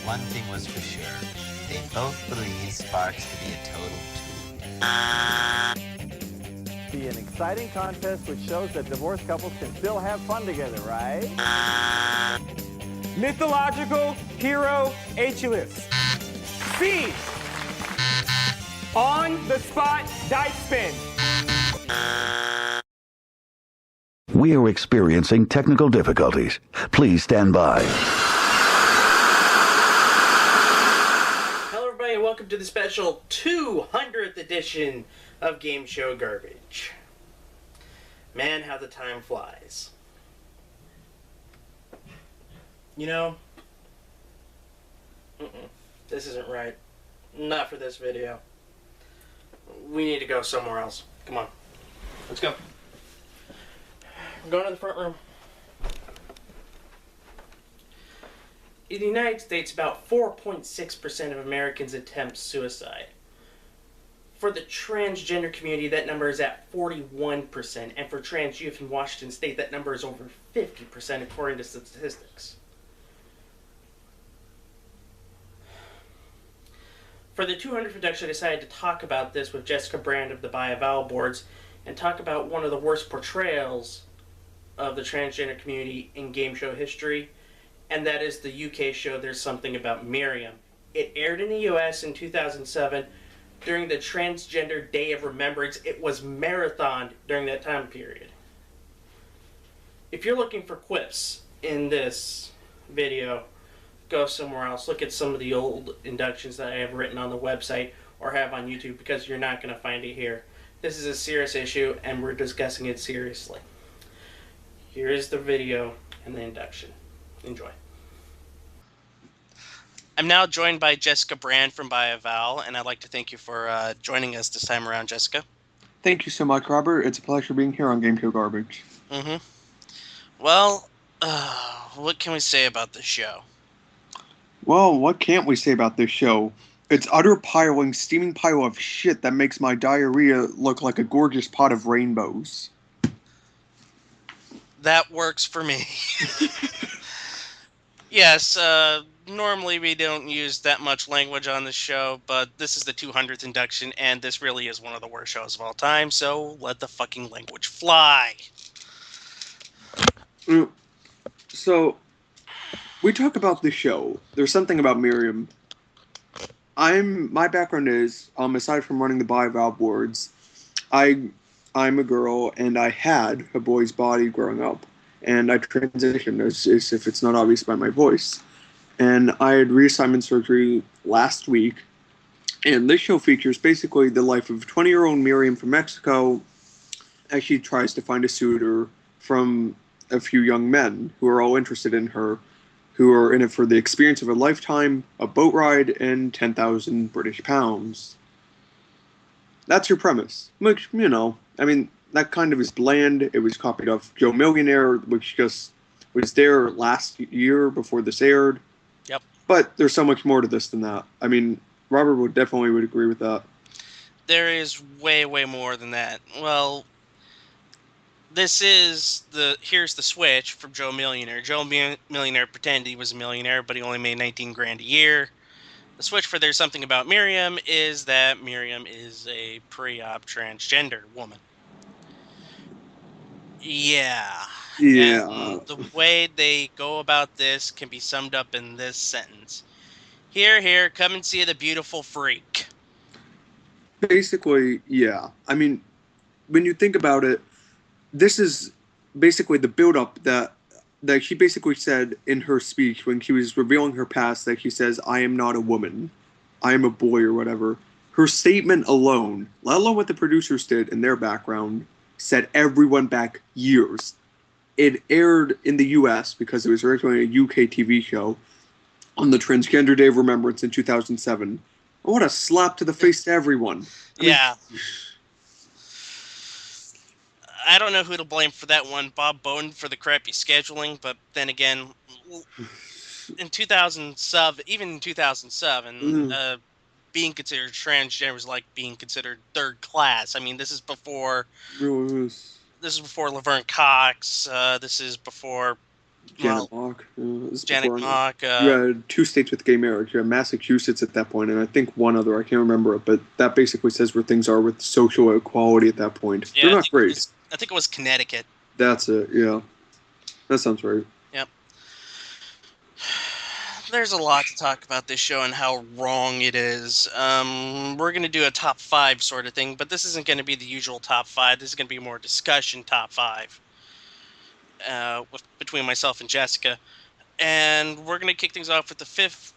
one thing was for sure. They both believed Sparks to be a total tool. Be an exciting contest which shows that divorced couples can still have fun together, right? Mythological hero H-list. C. On the spot dice spin. We are experiencing technical difficulties. Please stand by. Hello everybody and welcome to the special 200th edition of Game Show Garbage. Man, how the time flies. You know, this isn't right. Not for this video. We need to go somewhere else. Come on. Let's go. We're going to the front room. In the United States, about 4.6% of Americans attempt suicide. For the transgender community, that number is at 41%, and for trans youth in Washington State, that number is over 50% according to statistics. For the 200th induction, I decided to talk about this with Jessica Brand of the By Avowal boards and talk about one of the worst portrayals of the transgender community in game show history, and that is the UK show There's Something About Miriam. It aired in the US in 2007 during the Transgender Day of Remembrance. It was marathoned during that time period. If you're looking for quips in this video, go somewhere else. Look at some of the old inductions that I have written on the website or have on YouTube, because you're not going to find it here. This is a serious issue and we're discussing it seriously. Here is the video and the induction. Enjoy. I'm now joined by Jessica Brand from By Avowal, and I'd like to thank you for joining us this time around, Jessica. Thank you so much, Robert. It's a pleasure being here on Game Show Garbage. Well, what can we say about this show? Well, what can't we say about this show? It's utter piling, steaming pile of shit that makes my diarrhea look like a gorgeous pot of rainbows. That works for me. Yes, normally we don't use that much language on this show, but this is the 200th induction, and this really is one of the worst shows of all time, so let the fucking language fly. So, we talk about the show. There's something about Miriam. My background is, aside from running the By Avowal boards, I'm a girl, and I had a boy's body growing up, and I transitioned, as if it's not obvious by my voice. And I had reassignment surgery last week, and this show features basically the life of 20-year-old Miriam from Mexico as she tries to find a suitor from a few young men who are all interested in her, who are in it for the experience of a lifetime, a boat ride, and 10,000 British pounds. That's your premise, which, you know, I mean, that kind of is bland. It was copied off Joe Millionaire, which just was there last year before this aired. Yep. But there's so much more to this than that. I mean, Robert would agree with that. There is way, way more than that. Well, here's the switch from Joe Millionaire. Joe Millionaire pretended he was a millionaire, but he only made 19 grand a year. The switch for There's Something About Miriam is that Miriam is a pre-op transgender woman. Yeah. And the way they go about this can be summed up in this sentence. Here, come and see the beautiful freak. Basically, yeah. I mean, when you think about it, this is basically the build-up that she basically said in her speech when she was revealing her past, that she says, I am not a woman. I am a boy, or whatever. Her statement alone, let alone what the producers did in their background, set everyone back years. It aired in the US because it was originally a UK TV show on the Transgender Day of Remembrance in 2007. What a slap to the face to everyone. I don't know who to blame for that one. Bob Bowden for the crappy scheduling, but then again, in 2007, even in 2007, being considered transgender was like being considered third class. I mean, this is before Laverne Cox. This is before Janet Well, Mock. This is Janet before Mock. you had 2 states with gay marriage. You had Massachusetts at that point, and I think one other. I can't remember it, but that basically says where things are with social equality at that point. Yeah, They're not great. I think it was Connecticut. That's it. Yeah, that sounds right. Yep. There's a lot to talk about this show and how wrong it is. We're going to do a top 5 sort of thing, but this isn't going to be the usual top 5. This is going to be more discussion top 5 between myself and Jessica. And we're going to kick things off with the 5th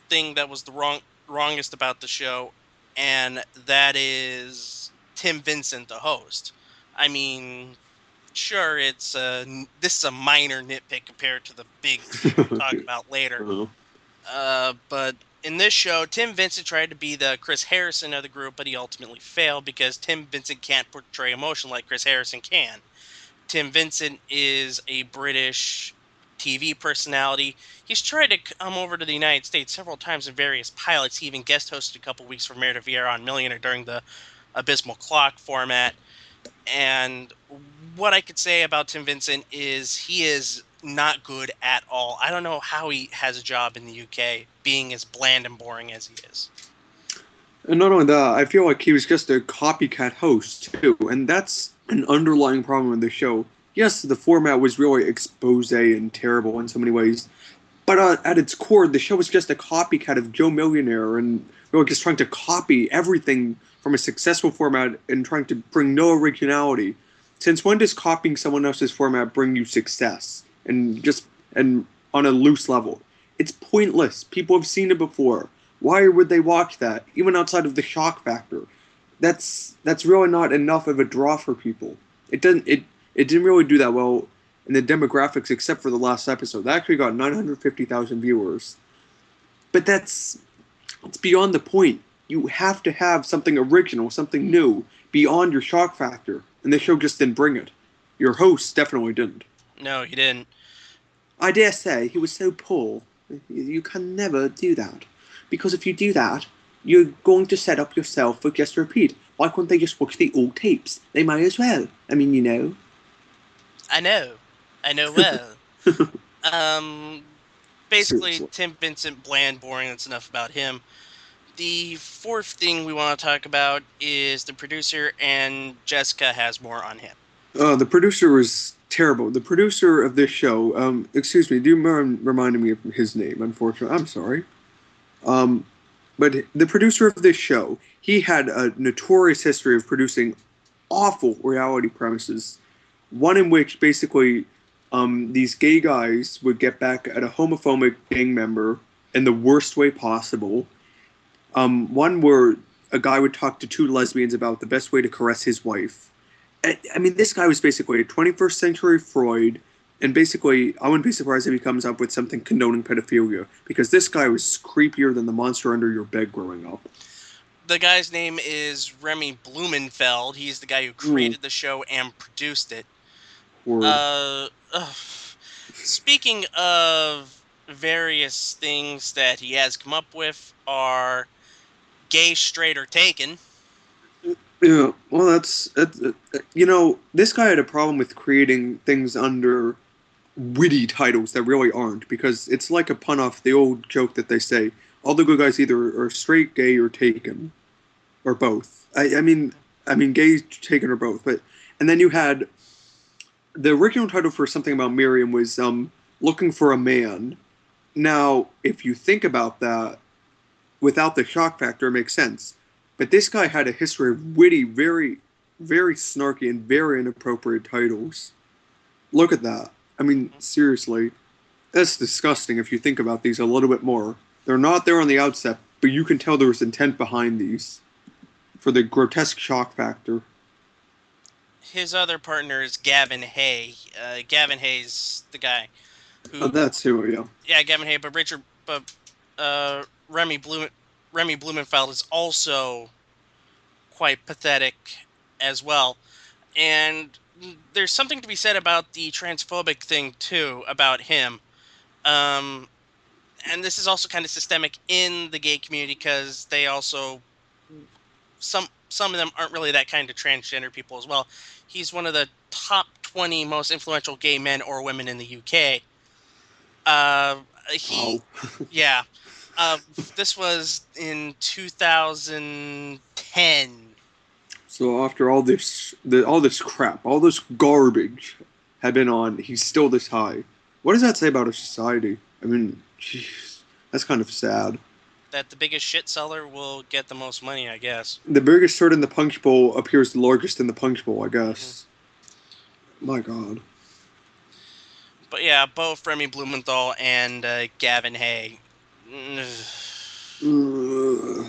thing that was the wrongest about the show, and that is Tim Vincent, the host. I mean, sure, this is a minor nitpick compared to the big thing we'll talk about later. But in this show, Tim Vincent tried to be the Chris Harrison of the group, but he ultimately failed because Tim Vincent can't portray emotion like Chris Harrison can. Tim Vincent is a British TV personality. He's tried to come over to the United States several times in various pilots. He even guest hosted a couple weeks for Meredith Vieira on Millionaire during the Abysmal Clock format. And what I could say about Tim Vincent is he is not good at all. I don't know how he has a job in the UK being as bland and boring as he is. And not only that, I feel like he was just a copycat host, too. And that's an underlying problem with the show. Yes, the format was really expose and terrible in so many ways. But at its core, the show was just a copycat of Joe Millionaire and really just trying to copy everything from a successful format and trying to bring no originality. Since when does copying someone else's format bring you success? And on a loose level. It's pointless. People have seen it before. Why would they watch that? Even outside of the shock factor. That's really not enough of a draw for people. It didn't really do that well in the demographics except for the last episode. That actually got 950,000 viewers. But it's beyond the point. You have to have something original, something new, beyond your shock factor. And the show just didn't bring it. Your host definitely didn't. No, he didn't. I dare say he was so poor. You can never do that. Because if you do that, you're going to set up yourself for just repeat. Why couldn't they just watch the old tapes? They might as well. I mean, you know. I know well. Basically, Seriously. Tim Vincent, bland, boring, that's enough about him. The 4th thing we want to talk about is the producer, and Jessica has more on him. The producer was terrible. The producer of this show, excuse me, do you mind reminding me of his name, unfortunately? I'm sorry. But the producer of this show, he had a notorious history of producing awful reality premises. One in which basically these gay guys would get back at a homophobic gang member in the worst way possible. One where a guy would talk to 2 lesbians about the best way to caress his wife. I mean, this guy was basically a 21st century Freud, and basically, I wouldn't be surprised if he comes up with something condoning pedophilia, because this guy was creepier than the monster under your bed growing up. The guy's name is Remy Blumenfeld. He's the guy who created the show and produced it. Speaking of various things that he has come up with are gay, straight, or taken. Yeah, well, that's you know, this guy had a problem with creating things under witty titles that really aren't, because it's like a pun off the old joke that they say, all the good guys either are straight, gay, or taken, or both. I mean, gay, taken, or both. And then you had the original title for something about Miriam was Looking for a Man. Now, if you think about that, without the shock factor, it makes sense. But this guy had a history of witty, very, very snarky, and very inappropriate titles. Look at that. I mean, seriously. That's disgusting if you think about these a little bit more. They're not there on the outset, but you can tell there was intent behind these. For the grotesque shock factor. His other partner is Gavin Hay. Gavin Hay's the guy who... Oh, that's who, yeah. Yeah, Gavin Hay, but Remy Blumenfeld is also quite pathetic as well. And there's something to be said about the transphobic thing, too, about him. And this is also kind of systemic in the gay community because they also... Some of them aren't really that kind of transgender people as well. He's one of the top 20 most influential gay men or women in the UK. He, Wow. yeah. This was in 2010. So after all this, all this crap, all this garbage had been on, he's still this high. What does that say about our society? I mean, jeez, that's kind of sad. That the biggest shit seller will get the most money, I guess. The biggest sword in the punch bowl appears the largest in the punch bowl, I guess. My God. But yeah, both Remy Blumenthal and Gavin Hay, Ugh.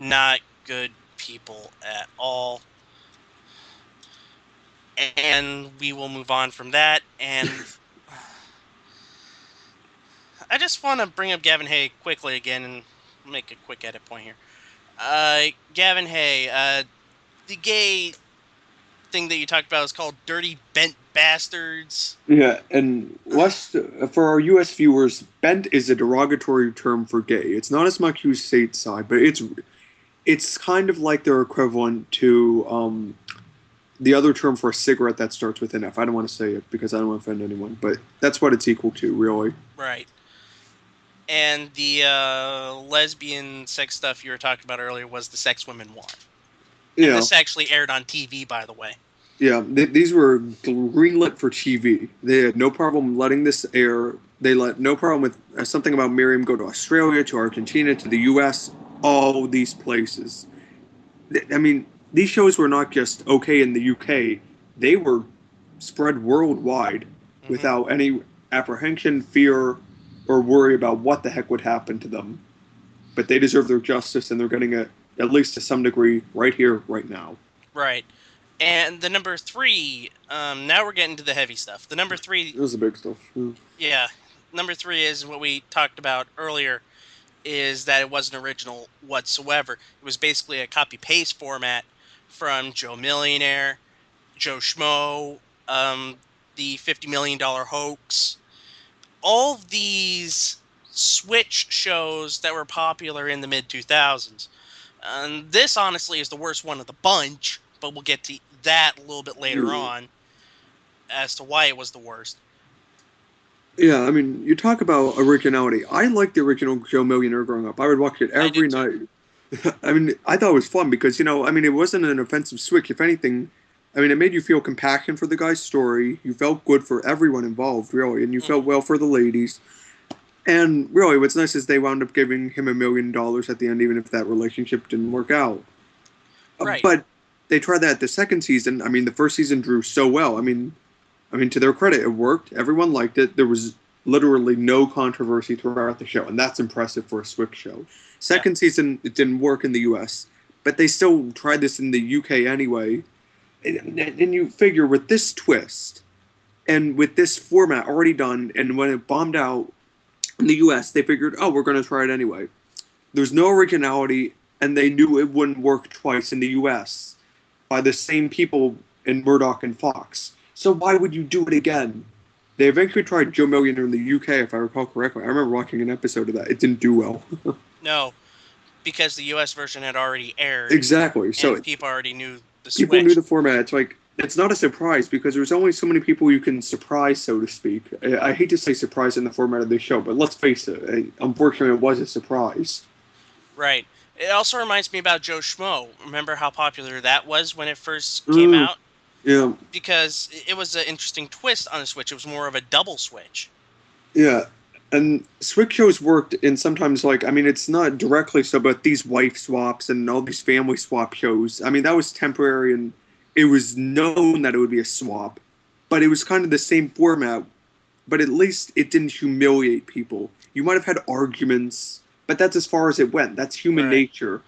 not good people at all. And we will move on from that. And I just want to bring up Gavin Hay quickly again and make a quick edit point here. Gavin Hay, the gay thing that you talked about is called Dirty Bent Bastards. Yeah, and for our U.S. viewers, bent is a derogatory term for gay. It's not as much used stateside, but it's kind of like their equivalent to the other term for a cigarette that starts with an F. I don't want to say it because I don't want to offend anyone, but that's what it's equal to, really. Right. And the lesbian sex stuff you were talking about earlier was the Sex Women Want. And Yeah. this actually aired on TV, by the way. Yeah, these were greenlit for TV. They had no problem letting this air. They let no problem with something about Miriam go to Australia, to Argentina, to the U.S., all these places. I mean, these shows were not just okay in the U.K. They were spread worldwide without any apprehension, fear, or worry about what the heck would happen to them. But they deserve their justice, and they're getting it, at least to some degree, right here, right now. Right. And the number 3, now we're getting to the heavy stuff. The number 3... This is the big stuff. Yeah. Number 3 is what we talked about earlier, is that it wasn't original whatsoever. It was basically a copy-paste format from Joe Millionaire, Joe Schmo, the $50 Million Hoax. All of these Switch shows that were popular in the mid-2000s. This, honestly, is the worst one of the bunch, but we'll get to that a little bit later on as to why it was the worst. Yeah, I mean, you talk about originality. I liked the original Joe Millionaire growing up. I would watch it every night. I mean, I thought it was fun because, it wasn't an offensive switch. If anything, it made you feel compassion for the guy's story. You felt good for everyone involved, really, and you felt well for the ladies. And really, what's nice is they wound up giving him $1 million at the end, even if that relationship didn't work out. Right. But they tried that the second season. I mean, the first season drew so well. I mean, to their credit, it worked. Everyone liked it. There was literally no controversy throughout the show, and that's impressive for a Switch show. Second season, it didn't work in the U.S., but they still tried this in the U.K. anyway. And you figure with this twist and with this format already done, and when it bombed out in the U.S., they figured, oh, we're going to try it anyway. There's no originality, and they knew it wouldn't work twice in the U.S. by the same people in Murdoch and Fox. So why would you do it again? They eventually tried Joe Millionaire in the UK, if I recall correctly. I remember watching an episode of that. It didn't do well. No, because the US version had already aired. Exactly. So people already knew the Switch. People knew the format. It's like, it's not a surprise because there's only so many people you can surprise, so to speak. I hate to say surprise in the format of this show, but let's face it. Unfortunately, it was a surprise. Right. It also reminds me about Joe Schmo. Remember how popular that was when it first came out? Yeah. Because it was an interesting twist on the Switch. It was more of a double Switch. Yeah. And Switch shows worked in sometimes, it's not directly so, but these wife swaps and all these family swap shows. That was temporary, and it was known that it would be a swap. But it was kind of the same format, but at least it didn't humiliate people. You might have had arguments, but that's as far as it went. That's human nature.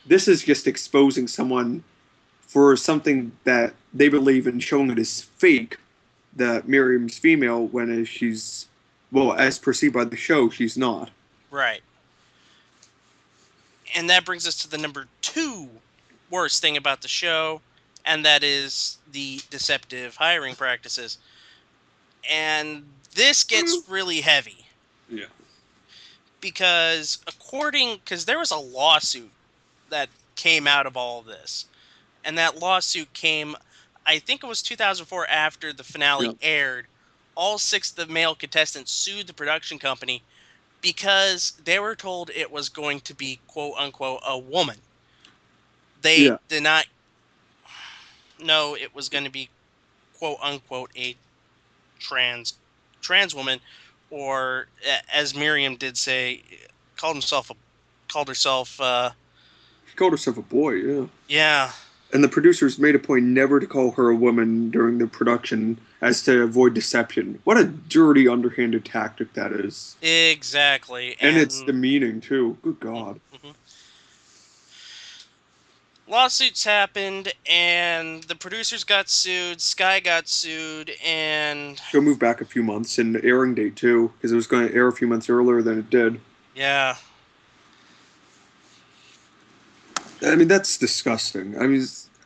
This is just exposing someone for something that they believe in, showing it as fake, that Miriam's female, when she's, well, as perceived by the show, she's not. Right. And that brings us to the number 2 worst thing about the show, and that is the deceptive hiring practices. And this gets really heavy. Yeah. Because there was a lawsuit that came out of all of this. And that lawsuit came, I think it was 2004 after the finale aired, all 6 of the male contestants sued the production company because they were told it was going to be quote unquote a woman. They did not know it was going to be quote unquote a trans woman, or as Miriam did say, called herself She called herself a boy, yeah. Yeah. And the producers made a point never to call her a woman during the production as to avoid deception. What a dirty, underhanded tactic that is. Exactly. And it's demeaning, too. Good God. Mm-hmm. Lawsuits happened, and the producers got sued, Sky got sued, and... Show moved back a few months, and the airing date, too, because it was going to air a few months earlier than it did. Yeah. I mean, that's disgusting. I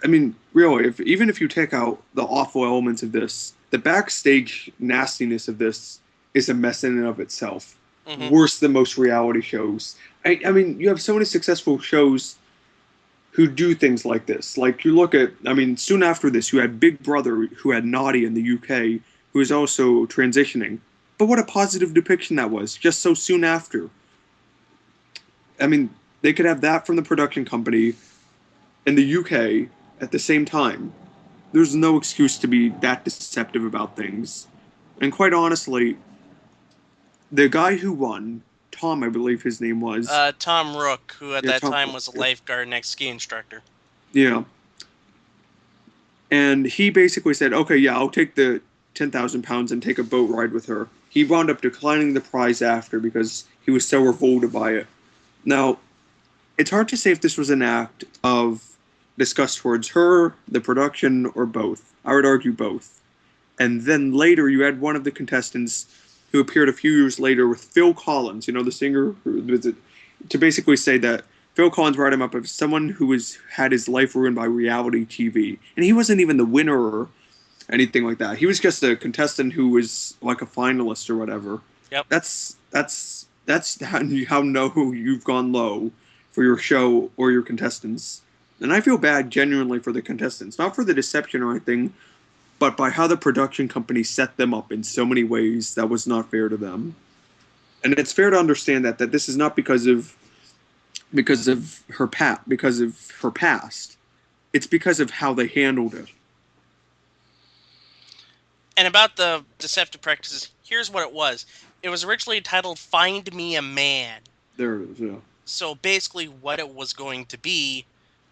mean, really, even if you take out the awful elements of this, the backstage nastiness of this is a mess in and of itself. Mm-hmm. Worse than most reality shows. I mean, you have so many successful shows who do things like this. Like, you look at, I mean, soon after this, you had Big Brother, who had Naughty in the UK, who was also transitioning. But what a positive depiction that was, just so soon after. I mean, they could have that from the production company in the UK at the same time. There's no excuse to be that deceptive about things. And quite honestly, the guy who won, Tom, I believe his name was. Tom Rook, who at that time was a lifeguard and ex-ski instructor. Yeah. And he basically said, okay, yeah, I'll take the 10,000 pounds and take a boat ride with her. He wound up declining the prize after because he was so revolted by it. Now, it's hard to say if this was an act of disgust towards her, the production, or both. I would argue both. And then later, you had one of the contestants who appeared a few years later with Phil Collins, you know, the singer, to basically say that Phil Collins brought him up as someone who had his life ruined by reality TV. And he wasn't even the winner or anything like that. He was just a contestant who was like a finalist or whatever. Yep. That's how low you've gone low for your show or your contestants. And I feel bad genuinely for the contestants, not for the deception or anything, but by how the production company set them up in so many ways that was not fair to them. And it's fair to understand that this is not because of her past. It's because of how they handled it. And about the deceptive practices, here's what it was. It was originally entitled Find Me a Man. There it is, yeah. So basically what it was going to be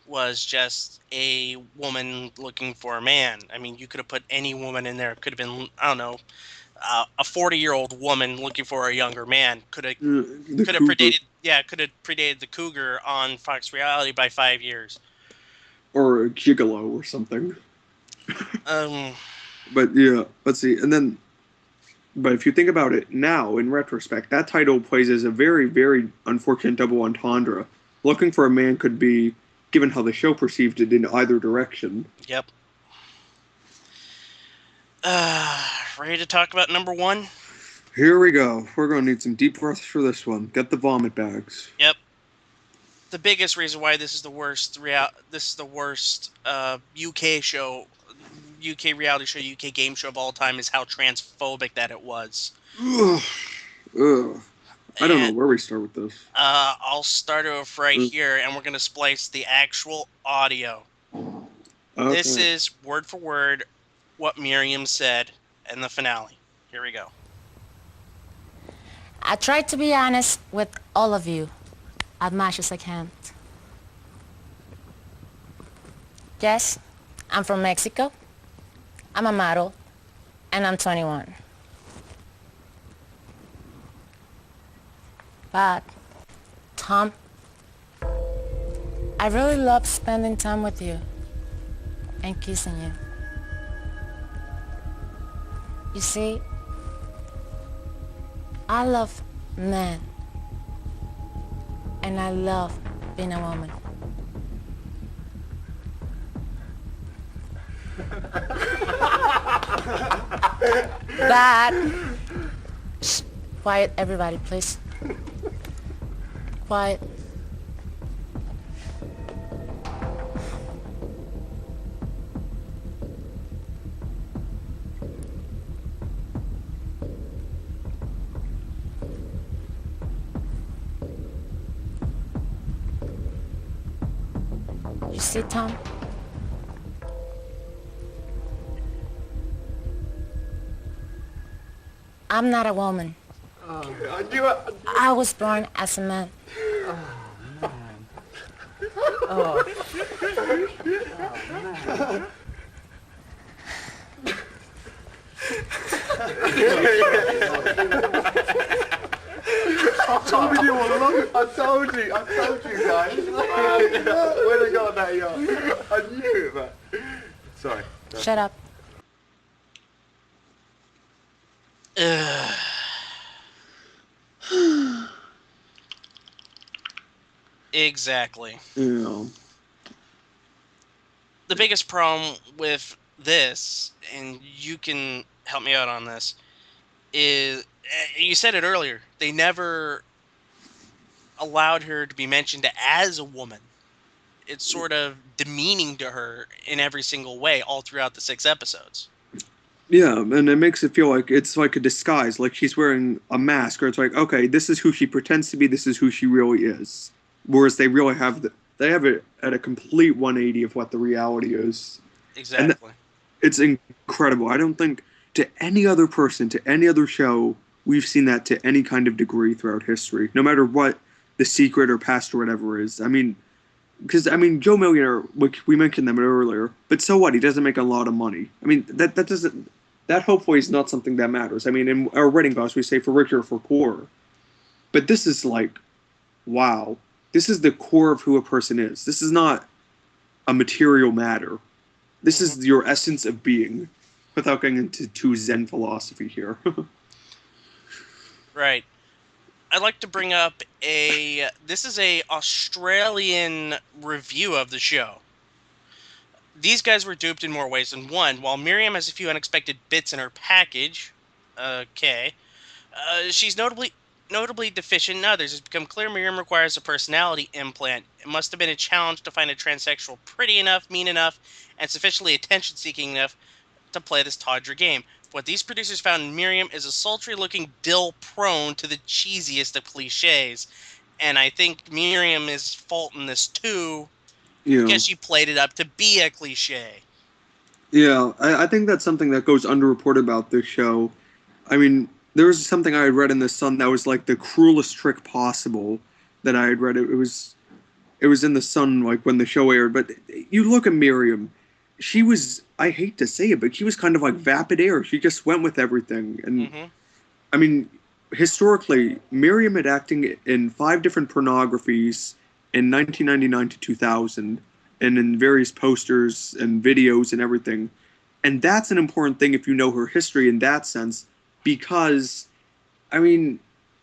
was just a woman looking for a man. I mean, you could have put any woman in there. It could have been, I don't know, a 40-year-old woman looking for a younger man. Could have predated the Cougar on Fox Reality by 5 years. Or a gigolo or something. But yeah, let's see. But if you think about it now, in retrospect, that title plays as a very, very unfortunate double entendre. Looking for a man could be, given how the show perceived it, in either direction. Yep. Ready to talk about number 1? Here we go. We're going to need some deep breaths for this one. Get the vomit bags. Yep. The biggest reason why this is the worst UK show, UK reality show, UK game show of all time is how transphobic that it was. Ugh. I don't know where we start with this. I'll start off right here, and we're going to splice the actual audio. Okay. This is word for word what Miriam said in the finale. Here we go. I tried to be honest with all of you as much as I can. Yes, I'm from Mexico. I'm a model, and I'm 21. But, Tom, I really love spending time with you and kissing you. You see, I love men, and I love being a woman. But, shh, quiet everybody, please. Quiet. You see, Tom? I'm not a woman. I was born as a man. I told you guys. Where'd I go that young? I knew it, man. Sorry. Shut up. Exactly. Yeah. The biggest problem with this, and you can help me out on this, is you said it earlier. They never allowed her to be mentioned as a woman. It's sort of demeaning to her in every single way all throughout the 6 episodes. Yeah, and it makes it feel like it's like a disguise, like she's wearing a mask, or it's like, okay, this is who she pretends to be, this is who she really is. Whereas they really have they have it at a complete 180 of what the reality is. Exactly. And it's incredible. I don't think to any other person, to any other show, we've seen that to any kind of degree throughout history, no matter what the secret or past or whatever is. I mean, because, Joe Millionaire, we mentioned them earlier, but so what? He doesn't make a lot of money. I mean, that hopefully is not something that matters. I mean, in our wedding vows, we say for richer or for poorer. But this is like, wow. This is the core of who a person is. This is not a material matter. This is your essence of being, without getting into too Zen philosophy here. Right. I'd like to bring up this is a Australian review of the show. These guys were duped in more ways than one. While Miriam has a few unexpected bits in her package, she's notably deficient in others. It's become clear Miriam requires a personality implant. It must have been a challenge to find a transsexual pretty enough, mean enough, and sufficiently attention-seeking enough to play this tawdry game. What these producers found in Miriam is a sultry-looking dill prone to the cheesiest of cliches. And I think Miriam is fault in this too, because she played it up to be a cliche. Yeah, I think that's something that goes underreported about this show. I mean, there was something I had read in The Sun that was like the cruelest trick possible that I had read. It was in The Sun, like, when the show aired. But you look at Miriam, she was, I hate to say it, but she was kind of like vapid air. She just went with everything. And, I mean, historically, Miriam had acting in 5 different pornographies in 1999 to 2000, and in various posters and videos and everything. And that's an important thing if you know her history in that sense, because, I mean,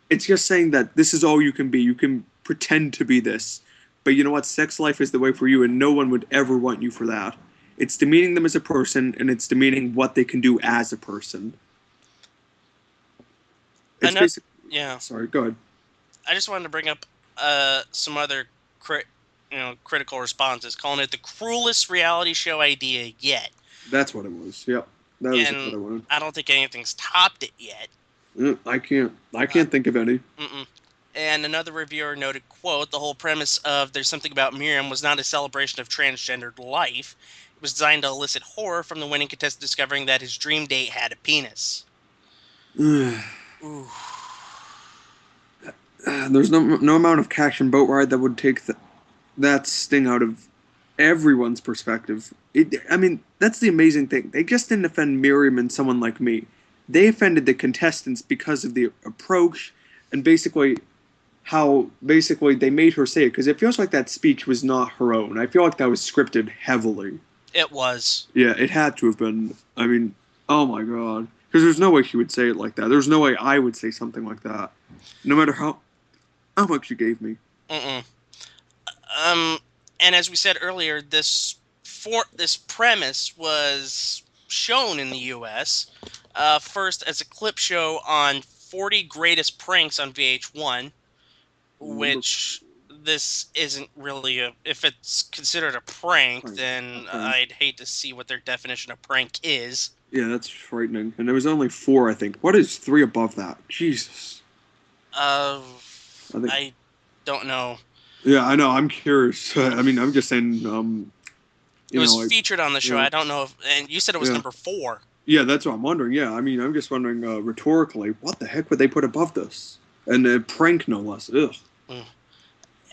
it's just saying that this is all you can be. You can pretend to be this. But you know what? Sex life is the way for you, and no one would ever want you for that. It's demeaning them as a person, and it's demeaning what they can do as a person. It's basically... Yeah. Sorry, go ahead. I just wanted to bring up some other critical responses, calling it the cruelest reality show idea yet. That's what it was. Yep. That was the other one. I don't think anything's topped it yet. I can't think of any. And another reviewer noted, quote, the whole premise of There's Something About Miriam was not a celebration of transgendered life. It was designed to elicit horror from the winning contestant discovering that his dream date had a penis. Ooh. There's no amount of cash and boat ride that would take that sting out of everyone's perspective. I mean, that's the amazing thing. They just didn't offend Miriam and someone like me. They offended the contestants because of the approach and basically how they made her say it. Because it feels like that speech was not her own. I feel like that was scripted heavily. It was. Yeah, it had to have been. I mean, oh my god. Because there's no way she would say it like that. There's no way I would say something like that. No matter how much you gave me. And as we said earlier, this premise was shown in the U.S. First as a clip show on 40 Greatest Pranks on VH1, which this isn't really if it's considered a prank, then I'd hate to see what their definition of prank is. Yeah, that's frightening. And there was only 4, I think. What is 3 above that? Jesus. I don't know. Yeah, I know. I'm curious. I mean, I'm just saying. It was featured on the show. Yeah. I don't know if, and you said it was number 4. Yeah, that's what I'm wondering. Yeah, I mean, I'm just wondering rhetorically, what the heck would they put above this? And a prank, no less. Ugh.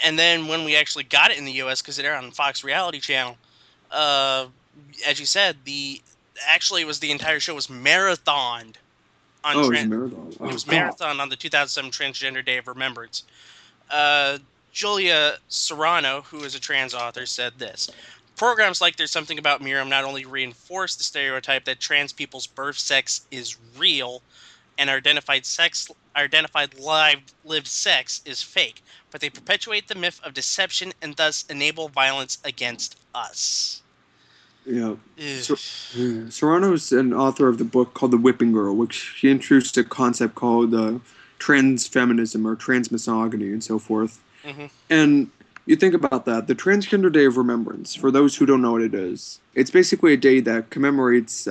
And then when we actually got it in the U.S., because it aired on Fox Reality Channel, as you said, it was the entire show was marathoned. It was a marathon. It was marathon on the 2007 Transgender Day of Remembrance. Julia Serrano, who is a trans author, said this. Programs like There's Something About Miriam not only reinforce the stereotype that trans people's birth sex is real and identified lived sex is fake, but they perpetuate the myth of deception and thus enable violence against us. Yeah. Serrano's an author of the book called The Whipping Girl, which she introduced a concept called trans feminism or trans misogyny and so forth. Mm-hmm. And you think about that, the Transgender Day of Remembrance, for those who don't know what it is, it's basically a day that commemorates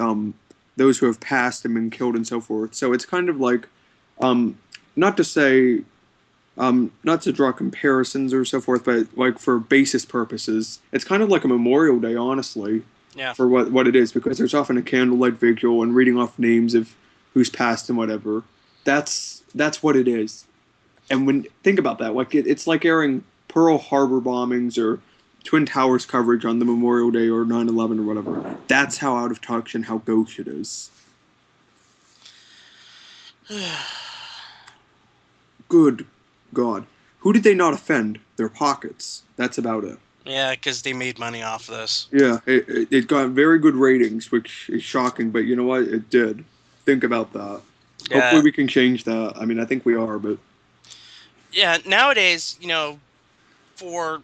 those who have passed and been killed and so forth. So it's kind of like, not to say, not to draw comparisons or so forth, but like for basis purposes, it's kind of like a Memorial Day, honestly, for what it is, because there's often a candlelight vigil and reading off names of who's passed and whatever. That's what it is. And when think about that, like it's like airing Pearl Harbor bombings or Twin Towers coverage on the Memorial Day or 9/11 or whatever. That's how out of touch and how gauche it is. Good God. Who did they not offend? Their pockets. That's about it. Yeah, because they made money off this. Yeah, it got very good ratings, which is shocking, but you know what? It did. Think about that. Yeah. Hopefully we can change that. I mean, I think we are, but... Yeah, nowadays, for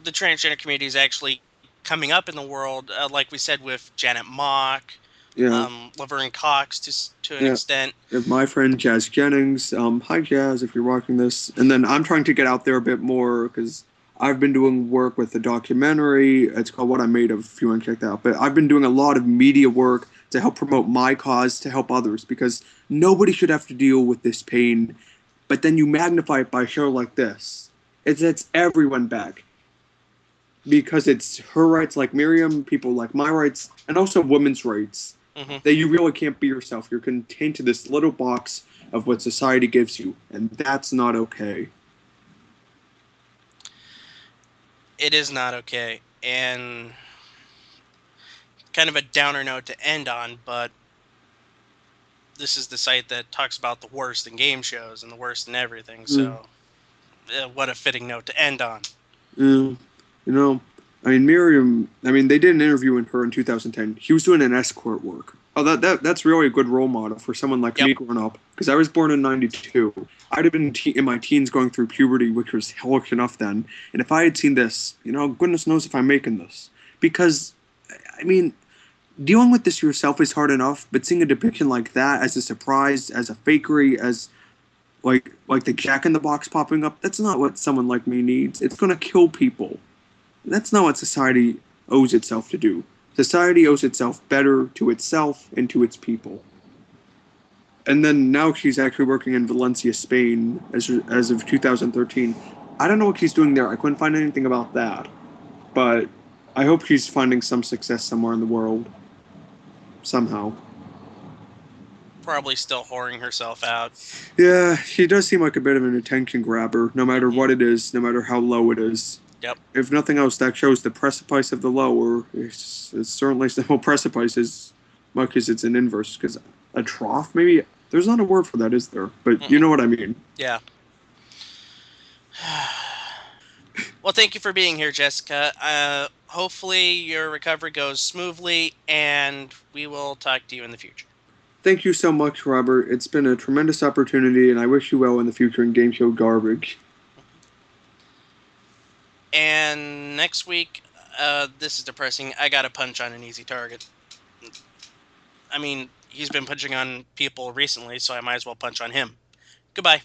the transgender community is actually coming up in the world, like we said with Janet Mock, Laverne Cox to an extent. My friend Jazz Jennings. Hi, Jazz, if you're watching this. And then I'm trying to get out there a bit more because I've been doing work with a documentary. It's called What I'm Made Of, if you want to check that out. But I've been doing a lot of media work to help promote my cause, to help others, because nobody should have to deal with this pain. But then you magnify it by a show like this. It's everyone back. Because it's her rights like Miriam, people like my rights, and also women's rights. Mm-hmm. That you really can't be yourself. You're contained to this little box of what society gives you. And that's not okay. It is not okay. And kind of a downer note to end on, but this is the site that talks about the worst in game shows and the worst in everything. So what a fitting note to end on. I mean, Miriam, they did an interview with her in 2010. She was doing an escort work. Oh, that's really a good role model for someone like me growing up. Because I was born in 92. I'd have been in my teens going through puberty, which was hellish enough then. And if I had seen this, goodness knows if I'm making this. Because, dealing with this yourself is hard enough, but seeing a depiction like that as a surprise, as a fakery, as like the Jack in the Box popping up, that's not what someone like me needs. It's going to kill people. That's not what society owes itself to do. Society owes itself better to itself and to its people. And then now she's actually working in Valencia, Spain, as of 2013. I don't know what she's doing there. I couldn't find anything about that. But I hope she's finding some success somewhere in the world. Somehow. Probably still whoring herself out. Yeah, she does seem like a bit of an attention grabber, no matter what it is, no matter how low it is. Yep. If nothing else, that shows the precipice of the lower. It's certainly the precipice as much as it's an inverse. Because a trough, maybe? There's not a word for that, is there? But you know what I mean. Yeah. Well, thank you for being here, Jessica. Hopefully your recovery goes smoothly, and we will talk to you in the future. Thank you so much, Robert. It's been a tremendous opportunity, and I wish you well in the future in Game Show Garbage. And next week, this is depressing. I got to punch on an easy target. He's been punching on people recently, so I might as well punch on him. Goodbye.